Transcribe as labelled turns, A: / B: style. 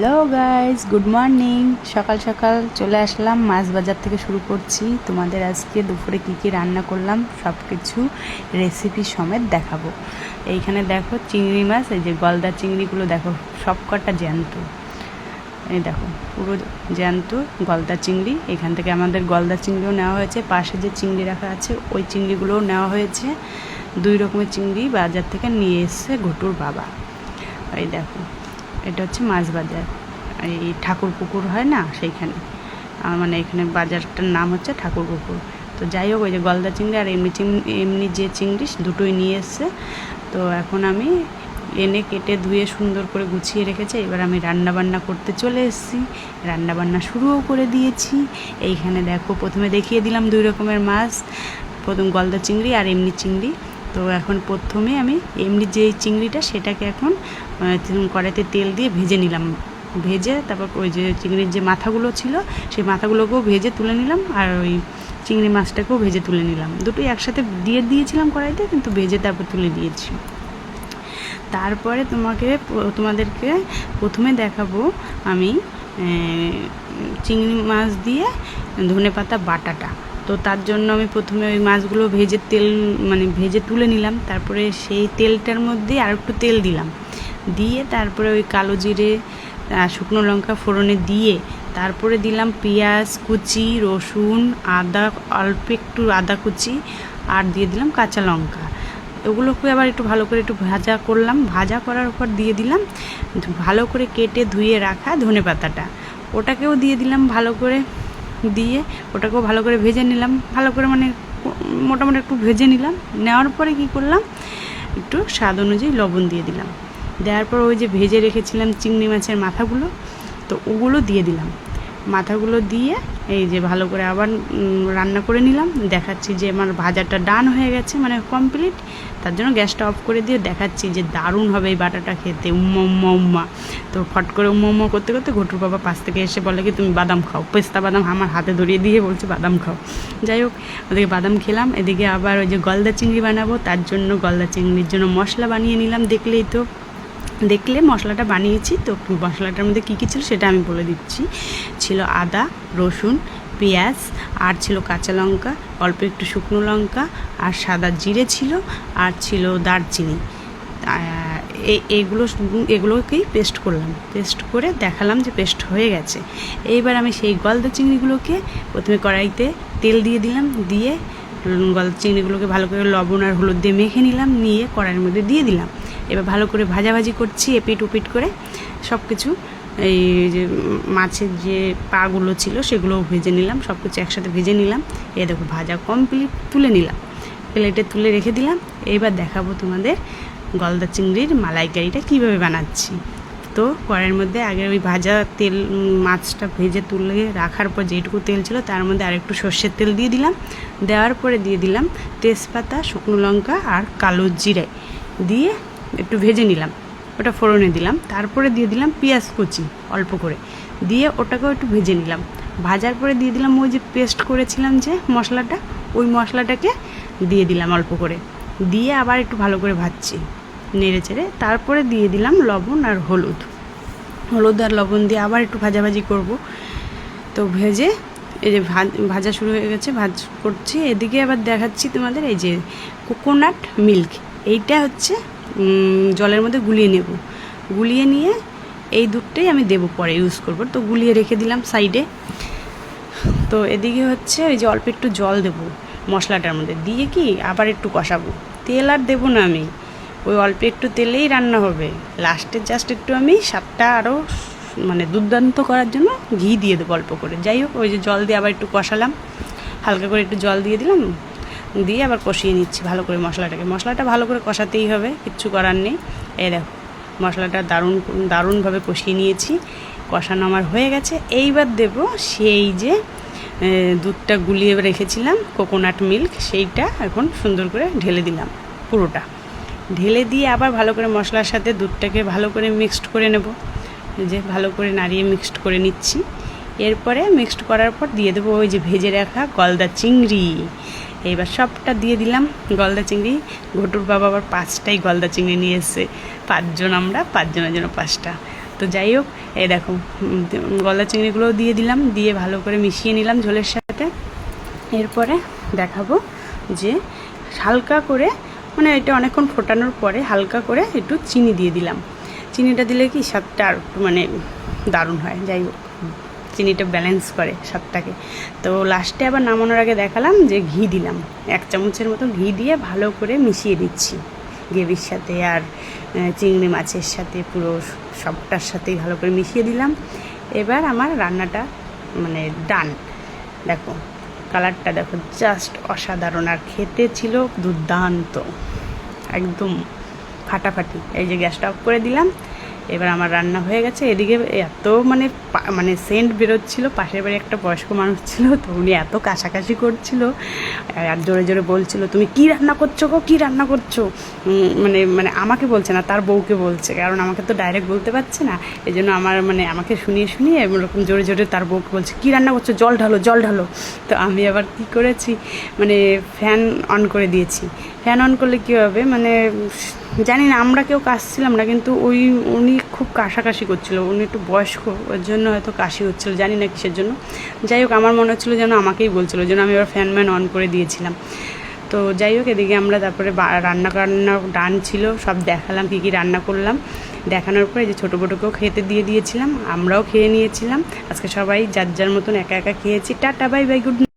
A: Hello guys, good morning. সকাল সকাল চলে আসলাম, মাছ বাজার থেকে শুরু করছি। তোমাদের আজকে দুপুরে কী কী রান্না করলাম সব কিছু রেসিপি সমেত দেখাবো। এইখানে দেখো চিংড়ি মাছ, এই যে গলদা চিংড়িগুলো দেখো সব কটা জ্যান্ত। এই দেখো পুরো জ্যান্ত গলদা চিংড়ি। এখান থেকে আমাদের গলদা চিংড়িও নেওয়া হয়েছে, পাশে যে চিংড়ি রাখা আছে ওই চিংড়িগুলোও নেওয়া হয়েছে। দুই রকমের চিংড়ি বাজার থেকে নিয়ে এসছে ঘটুর বাবা। এই দেখো এটা হচ্ছে মাছ বাজার, এই ঠাকুর পুকুর হয় না সেইখানে, মানে এখানে বাজারটার নাম হচ্ছে ঠাকুর পুকুর। তো যাই হোক, ওই যে গলদা চিংড়ি আর এমনি যে চিংড়ি দুটোই নিয়ে এসছে। তো এখন আমি এনে কেটে ধুয়ে সুন্দর করে গুছিয়ে রেখেছে। এবার আমি রান্না বান্না করতে চলে এসেছি, রান্না বান্না শুরুও করে দিয়েছি। এইখানে দেখো প্রথমে দেখিয়ে দিলাম দুই রকমের মাছ, প্রথম গলদা চিংড়ি আর এমনি চিংড়ি। তো এখন প্রথমে আমি এমনি যে চিংড়িটা সেটাকে এখন কড়াইতে তেল দিয়ে ভেজে নিলাম। ভেজে তারপর ওই যে চিংড়ির যে মাথাগুলো ছিল সেই মাথাগুলোকেও ভেজে তুলে নিলাম, আর ওই চিংড়ি মাছটাকেও ভেজে তুলে নিলাম। দুটোই একসাথে দিয়ে দিয়েছিলাম কড়াইতে, কিন্তু ভেজে তারপর তুলে দিয়েছি। তারপরে তোমাদেরকে প্রথমে দেখাবো আমি চিংড়ি মাছ দিয়ে ধনেপাতা বাটাটা। তো তার জন্য আমি প্রথমে ওই মাছগুলো ভেজে তুলে নিলাম। তারপরে সেই তেলটার মধ্যে আর একটু তেল দিলাম, দিয়ে তারপরে ওই কালো জিরে শুকনো লঙ্কা ফোড়নে দিয়ে তারপরে দিলাম পেঁয়াজ কুচি, রসুন, আদা, অল্প একটু আদা কুচি, আর দিয়ে দিলাম কাঁচা লঙ্কা। ওগুলোকে আবার একটু ভালো করে একটু ভাজা করলাম। ভাজা করার পর দিয়ে দিলাম ভালো করে কেটে ধুয়ে রাখা ধনেপাতাটা, ওটাকেও দিয়ে দিলাম ভালো করে। দিয়ে ওটাকেও ভালো করে ভেজে নিলাম, ভালো করে মানে মোটামুটি একটু ভেজে নিলাম। নেওয়ার পরে কি করলাম, একটু স্বাদ অনুযায়ী লবণ দিয়ে দিলাম। দেওয়ার পর ওই যে ভেজে রেখেছিলাম চিংড়ি মাছের মাথাগুলো, তো ওগুলো দিয়ে দিলাম। মাথাগুলো দিয়ে এই যে ভালো করে আবার রান্না করে নিলাম। দেখাচ্ছি যে আমার ভাজাটা ডান হয়ে গেছে, মানে কমপ্লিট। তার জন্য গ্যাসটা অফ করে দিয়ে দেখাচ্ছি যে দারুণ হবে এই বাটাটা খেতে, উম্মা। তো ফট করে উম্মা করতে করতে ঘটুর বাবা পাশ থেকে এসে বলে কি তুমি বাদাম খাও, পেস্তা বাদাম আমার হাতে ধরিয়ে দিয়ে বলছে বাদাম খাও। যাই হোক, ওদিকে বাদাম খেলাম, এদিকে আবার ওই যে গলদা চিংড়ি বানাবো, তার জন্য গলদা চিংড়ির জন্য মশলা বানিয়ে নিলাম। দেখলে মশলাটা বানিয়েছি। তো মশলাটার মধ্যে কী কী ছিল সেটা আমি বলে দিচ্ছি। ছিল আদা, রসুন, পেঁয়াজ, আর ছিল কাঁচা লঙ্কা, অল্প একটু শুকনো লঙ্কা, আর সাদা জিরে ছিল, আর ছিল দারচিনি। এগুলোকেই পেস্ট করলাম। পেস্ট করে দেখালাম যে পেস্ট হয়ে গেছে। এইবার আমি সেই গলদা চিংড়িগুলোকে প্রথমে কড়াইতে তেল দিয়ে দিলাম, দিয়ে গলদা চিংড়িগুলোকে ভালো করে লবণ আর হলুদ দিয়ে মেখে নিলাম, নিয়ে কড়াইয়ের মধ্যে দিয়ে দিলাম। এবার ভালো করে ভাজাভাজি করছি, এপিট উপিট করে সব কিছু। এই যে মাছের যে পাগুলো ছিল সেগুলোও ভেজে নিলাম, সব কিছু একসাথে ভেজে নিলাম। এ দেখো ভাজা কমপ্লিট, তুলে নিলাম, প্লেটে তুলে রেখে দিলাম। এইবার দেখাবো তোমাদের গলদা চিংড়ির মালাইকারিটা কীভাবে বানাচ্ছি। তো কড়াইয়ের মধ্যে আগে ওই ভাজা তেল, মাছটা ভেজে তুলে রাখার পর যেটুকু তেল ছিল তার মধ্যে আরেকটু সর্ষের তেল দিয়ে দিলাম। দেওয়ার পরে দিয়ে দিলাম তেজপাতা, শুকনো লঙ্কা আর কালো জিরে দিয়ে একটু ভেজে নিলাম, ওটা ফোড়নে দিলাম। তারপরে দিয়ে দিলাম পেঁয়াজ কুচি অল্প করে, দিয়ে ওটাকেও একটু ভেজে নিলাম। ভাজার পরে দিয়ে দিলাম ওই যে পেস্ট করেছিলাম যে মশলাটা, ওই মশলাটাকে দিয়ে দিলাম অল্প করে, দিয়ে আবার একটু ভালো করে ভাজছি নেড়ে চেড়ে। তারপরে দিয়ে দিলাম লবণ আর হলুদ আর লবণ দিয়ে আবার একটু ভাজাভাজি করব। তো ভেজে এই যে ভাজা শুরু হয়ে গেছে, করছি। এদিকে আবার দেখাচ্ছি তোমাদের এই যে কোকোনাট মিল্ক, এইটা হচ্ছে জলের মধ্যে গুলিয়ে নেব। গুলিয়ে নিয়ে এই দুধটাই আমি দেবো, পরে ইউজ করব। তো গুলিয়ে রেখে দিলাম সাইডে। তো এদিকে হচ্ছে ওই যে অল্প একটু জল দেবো মশলাটার মধ্যে, দিয়ে কি আবার একটু কষাবো। তেল আর দেবো না আমি, ওই অল্প একটু তেলেই রান্না হবে। লাস্টে জাস্ট একটু আমি স্বাদটা আরও মানে দুর্দান্ত করার জন্য ঘি দিয়ে দেবো অল্প করে। যাই হোক, ওই যে জল দিয়ে আবার একটু কষালাম, হালকা করে একটু জল দিয়ে দিলাম, দিয়ে আবার কষিয়ে নিচ্ছি ভালো করে মশলাটা ভালো করে কষাতেই হবে, কিচ্ছু করার নেই। এই দেখো মশলাটা দারুণভাবে কষিয়ে নিয়েছি, কষানো আমার হয়ে গেছে। এইবার দেব সেই যে দুধটা গুলিয়ে রেখেছিলাম কোকোনাট মিল্ক, সেইটা এখন সুন্দর করে ঢেলে দিলাম। পুরোটা ঢেলে দিয়ে আবার ভালো করে মশলার সাথে দুধটাকে ভালো করে মিক্সড করে নেব। যে ভালো করে নাড়িয়ে মিক্সড করে নিচ্ছি। এরপরে মিক্সড করার পর দিয়ে দেবো ওই যে ভেজে রাখা গলদা চিংড়ি। এইবার সবটা দিয়ে দিলাম গলদা চিংড়ি। ঘটুর বাবা আবার 5টাই গলদা চিংড়ি নিয়ে এসছে, 5 জন আমরা, 5 জনের জন্য 5টা। তো যাই হোক, এই দেখো গলদা চিংড়িগুলো দিয়ে দিলাম, দিয়ে ভালো করে মিশিয়ে নিলাম ঝোলের সাথে। এরপরে দেখাবো যে হালকা করে, মানে এটা অনেকক্ষণ ফোটানোর পরে হালকা করে একটু চিনি দিয়ে দিলাম। চিনিটা দিলে কি স্বাদটা আর একটু মানে দারুণ হয়। যাই হোক, চিনিটা ব্যালেন্স করে স্বাদটাকে। তো লাস্টে আবার নামানোর আগে দেখালাম যে ঘি দিলাম, 1 চামচের মতো ঘি দিয়ে ভালো করে মিশিয়ে দিচ্ছি গ্রেভির সাথে আর চিংড়ি মাছের সাথে, পুরো সবটার সাথেই ভালো করে মিশিয়ে দিলাম। এবার আমার রান্নাটা মানে ডান। দেখো কালারটা দেখো, জাস্ট অসাধারণ, আর খেতে ছিল দুর্দান্ত, একদম ফাটাফাটি। এই যে গ্যাসটা অফ করে দিলাম, এবার আমার রান্না হয়ে গেছে। এদিকে এত মানে মানে সেন্ট বেরোচ্ছিল, পাশের বাড়ি একটা বয়স্ক মানুষ ছিল, তো উনি এত কাশাকাশি করছিল আর জোরে জোরে বলছিল, তুমি কি রান্না করছো গো, কী রান্না করছো, মানে মানে আমাকে বলছে না, তার বউকে বলছে, কারণ আমাকে তো ডাইরেক্ট বলতে পারছে না। এই জন্য আমার মানে আমাকে শুনিয়ে শুনিয়ে এরকম জোরে জোরে তার বউকে বলছে, কী রান্না করছো, জল ঢালো জল ঢালো। তো আমি আবার কী করেছি, মানে ফ্যান অন করে দিয়েছি। ফ্যান অন করলে কী হবে, মানে জানি না, আমরা কেউ কাশছিলাম না, কিন্তু উনি খুব কাশাকাশি করছিল, উনি একটু বয়স্ক, ওর জন্য হয়তো কাশি হচ্ছিলো, জানি না কিসের জন্য। যাই হোক, আমার মনে হচ্ছিলো যেন আমাকেই বলছিলো, যেন আমি এবার ফ্যান অন করে দিয়েছিলাম। তো যাই হোক, এদিকে আমরা তারপরে রান্না ডান ছিল, সব দেখালাম কী কী রান্না করলাম। দেখানোর পরে যে ছোটো বোটোকেও খেতে দিয়ে দিয়েছিলাম, আমরাও খেয়ে নিয়েছিলাম। আজকে সবাই যার যার মতন একা একা খেয়েছি। Tata, bye bye, good night.